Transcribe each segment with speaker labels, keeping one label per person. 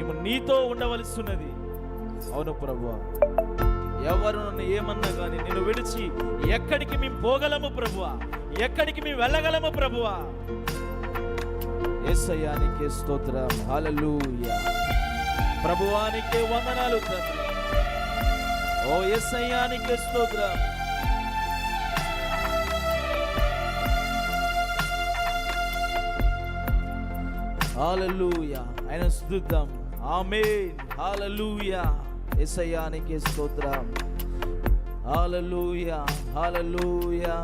Speaker 1: మేము నీతో ఉండవలసినది. అవును ప్రభువా, ఎవరు నన్ను ఏమన్నా కానీ నిన్ను విడిచి ఎక్కడికి మేము పోగలము ప్రభువా, ఎక్కడికి మేము వెళ్ళగలము ప్రభువా. యేసయ్యా నీకే స్తోత్రం. హల్లెలూయా. ప్రభువా నీకే వందనాలు తండ్రి. ఓ యేసయ్యా నీకే స్తోత్రం. హల్లెలూయా. ఆయన స్తుతిద్దాం. ఆమేన్. హల్లెలూయా. యేసయ్యా నీకే స్తోత్రం. హల్లెలూయా. హల్లెలూయా.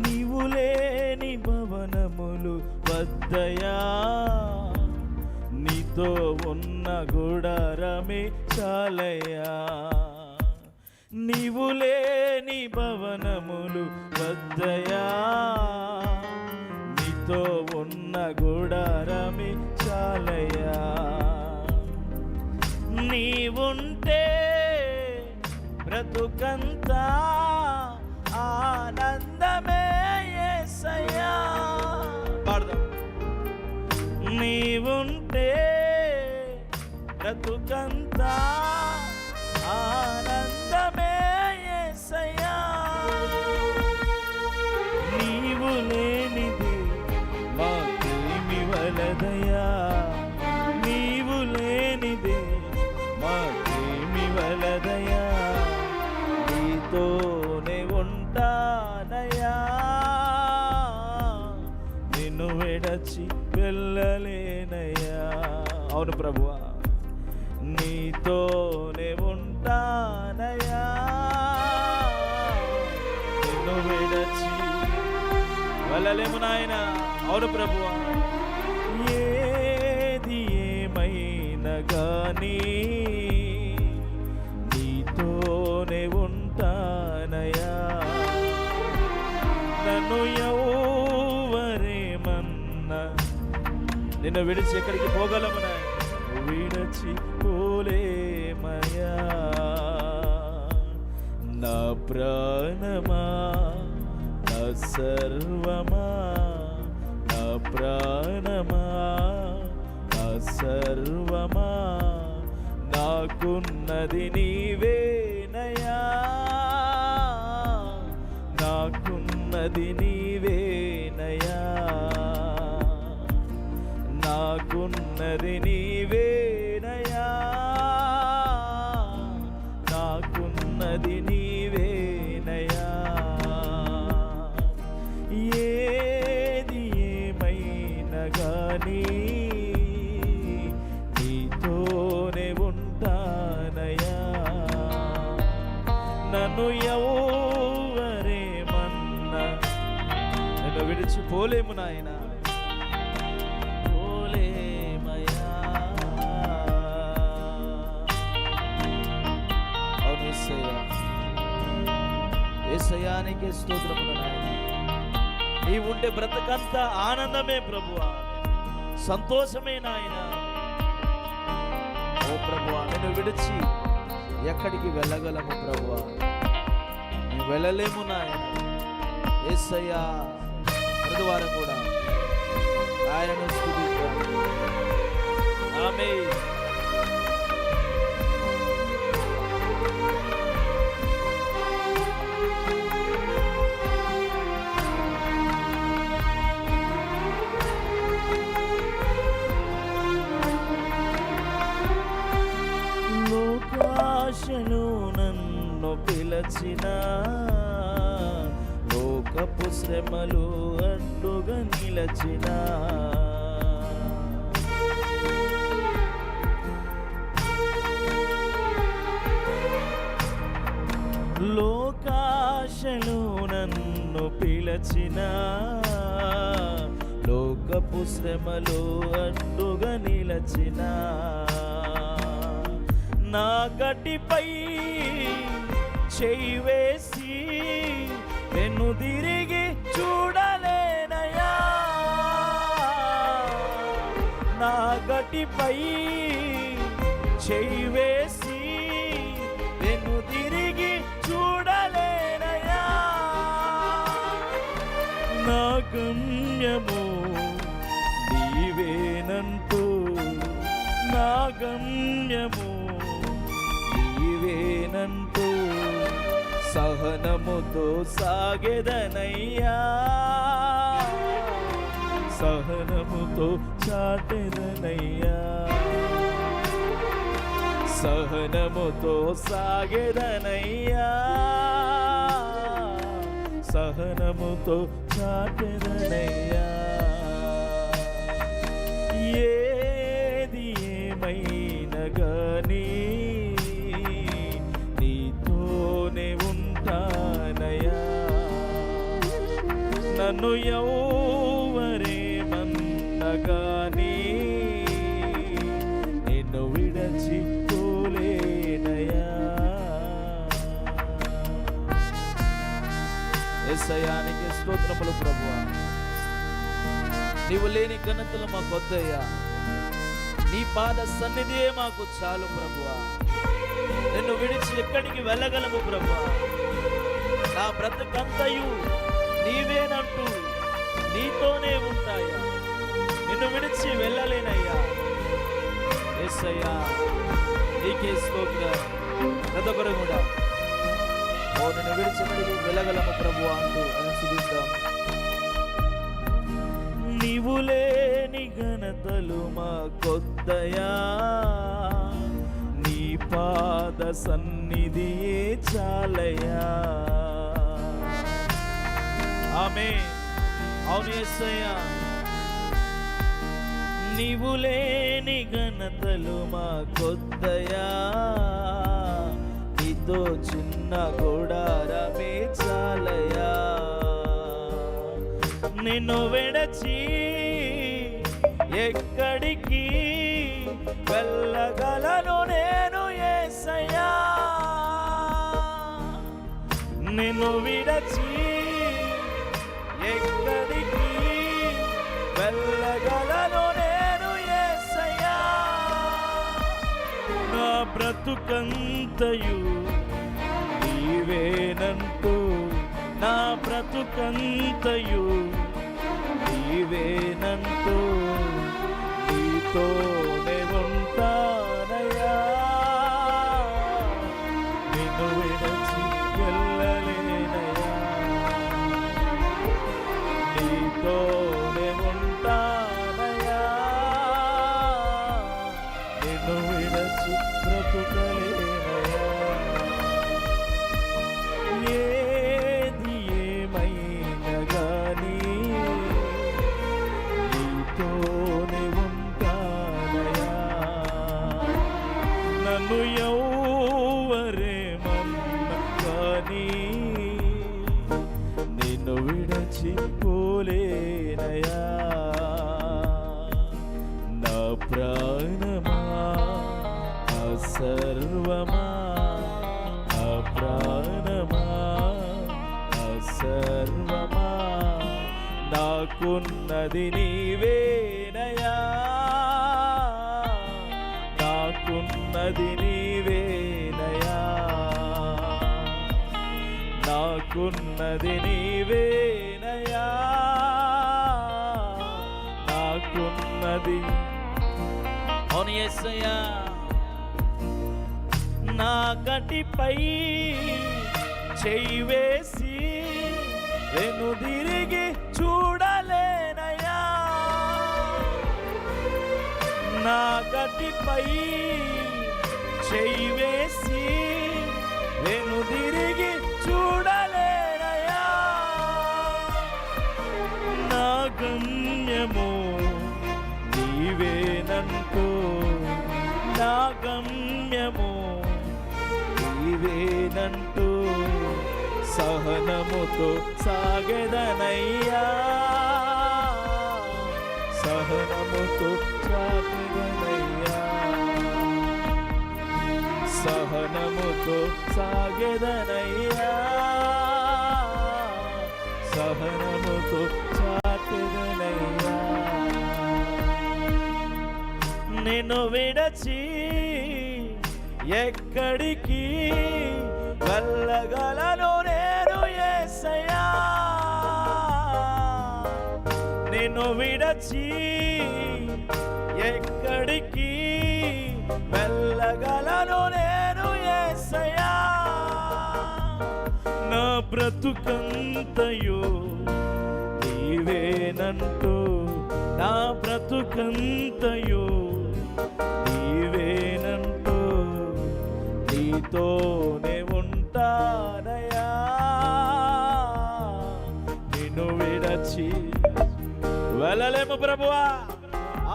Speaker 1: నీవు లేని భవనములు వద్దయా, నీతో ఉన్న గుడారమే చాలయ్యా. నీవు లేని భవనములు వద్దయా, నీతో ఉన్న గుడారమే చాలయ్యా. నీవుంటే బ్రతుకంతా ఆనందమే యేసయ్యా. పాడదాం. నీవుంటే బ్రతుకంతా ఆనందమే యేసయ్యా. నీవు లేనిది మాకేమి వలదయా, నీవు లేనిది మాకేమి వలదయా. నీతోనే ఉంటానయా, నిన్ను విడచి వెళ్ళలేనయ్యా. అవును ప్రభువా, నీతోనే ఉంటానయా, నిన్ను విడచి వెళ్ళలేము నాయన. అవును ప్రభువా. ఏది ఏమైనా గానీ నీతోనే ఉంటానయా. నన్ను ఎవరేమన్నా నిన్ను విడిచి ఎక్కడికి పోగలము నాయన, విడచి పోలేమయ్యా. నా ప్రాణమా, నా సర్వమా, నా ప్రాణమా, నా సర్వమా, నాకున్నది నీవేనయా, నాకున్నది నీవేనయా, నాకున్నది నీవేనయా, నాకున్నది నీవేనయా. ఏది ఏమైనా గానీ నీతోనే ఉంటానయా. నన్ను ఎవరేమన్నా నన్ను విడిచి పోలేము నాయనా, పోలేమయ్యా. అవును యేసయ్యా. యేసయ్యా నీకే స్తోత్రములు నాయనా. నీవుంటే బ్రతకంతా ఆనందమే ప్రభువా, సంతోషమే నాయన. ఓ ప్రభువా, నిన్ను విడిచి ఎక్కడికి వెళ్ళగలము ప్రభువా, మేము వెళ్ళలేము నాయన. యేసయ్యా ప్రతివారం కూడా ఆయనను స్తుతిద్దాం. ఆమేన్. లోకాశను నన్ను పిలచిన, లోకపు శ్రమలు అడ్డుగా నిలచిన, లోకాశను నన్ను పిలచిన, లోకపు శ్రమలు అడ్డుగా నిలచిన, నా గడ్డిపై చేయి వేసి వెనుదిరిగి చూడలేనయా, నా గడ్డిపై చేయి వేసి వెనుదిరిగి చూడలేనయా. నా గమ్యము నీవేనంటూ నా గమ్యము నీవేనంటూ సహనముతో సాగెదనయ్యా, సహనముతో చాటెదనయ్యా, సహనముతో సాగెదనయ్యా, సహనముతో చాటెదనయ్యా. ఏది ఏమైనా గానీ నీతోనే ఉంటానయ్యా, నన్ను ఎవరేమన్నా గానీ నిన్ను విడచిపోలేనయ్యా. యేసయ్యానికి స్తోత్రములు ప్రభువా. నీవు లేని ఘనతలు మాకు వద్దయ్యా, నీ పాద సన్నిధియే మాకు చాలు ప్రభువా. నిన్ను విడిచి ఎక్కడికి వెళ్ళగలము ప్రభువా? నా బ్రతుకంతయు నీవేనంటూ నీతోనే ఉంటాయా, నిన్ను విడిచి వెళ్ళలేనయ్యా. యేసయ్యా నీకే స్తోత్రం. ప్రతొకరు కూడా ఓ నిన్ను విడిచి ఎక్కడికి వెళ్ళగలము ప్రభువా అంటూ అనుసరిద్దాం. నీవు లేని ఘనతలు మాకొద్దయా, నీ పాద సన్నిధియే చాలయ్యా. ఆమేన్. అవును యేసయ్యా, నీవు లేని ఘనతలు మాకొద్దయా, నీతో చిన్న గుడారమే చాలయ్యా. నిన్ను విడచి ఎక్కడికి వెళ్ళగలను నేను యేసయ్యా, నిన్ను విడచి ఎక్కడికి వెళ్ళగలను నేను యేసయ్యా. నా బ్రతుకంతయు నీవేనంటూ, నా బ్రతుకంతయు నీవేనంటూ నీతోనే ఉంటానయ్యా, నిన్ను విడచి వెళ్ళలేనయ్యా, నీతోనే ఉంటానయ్యా, నిన్ను విడచి బ్రతుకలేనయ్యా. ఏది ఏమైనా గానీ నీతోనే ఉంటానయ్యా, నన్ను ఎవరేమన్నా కానీ నిన్ను విడచిపోలేనయ్యా. నా ప్రాణమా నా సర్వమా, నా ప్రాణమా నా సర్వమా, నాకున్నది నీవేనయ్యా, నాకున్నది నీవేనయ్యా, నాకున్నది నీవేనయ్యా, నాకున్నది. అవును యేసయ్యా, నా గటిపై చెయ్యి వేసి వెనుదిరిగి చూడలేనయ్యా, నా గటిపై చెయ్యి వేసి వెనుదిరిగి చూడలేనయ్యా. నా గమ్యము నీవేనంటూ, నా గమ్యము నీవేనంటూ సహనముతో సాగెదనయ్యా, సహనముతో సాగెదనయ్యా, సహనముతో సాగెదనయ్యా, సహనముతో చాటెదనయ్యా. నిన్ను విడచి ఎక్కడికి వెళ్ళగలను నేను యేసయ్యా, నిన్ను విడచి ఎక్కడికి వెలగలను నేను యేసయ్యా. నా బ్రతుకంతయు నీవేనంటూ, నా బ్రతుకంతయు నీవేనంటూ నీతోనే ఉంటానయ్యా. నిన్ను విడచి వెళ్ళలేము ప్రభువా.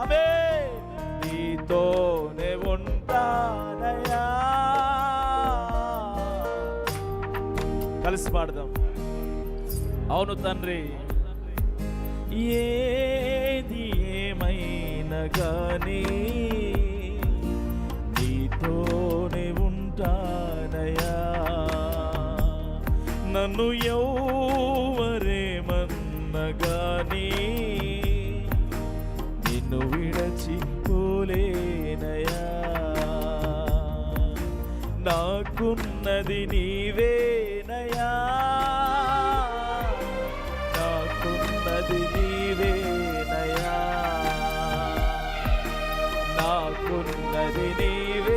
Speaker 1: ఆమె నీతోనే ఉంటానయ్యా. కలిసి పాడదాం. అవును తండ్రి, ఏది ఏమైనా గానీ నీతోనే ఉంటానయ్యా. నన్ను ఎవరేమన్నా గానీ నిన్ను విడచిపోలేనయ్యా. నాకున్నది నీవేనయ్యా, నాకున్నది నీవేనయ్యా, నాకున్నది నీవే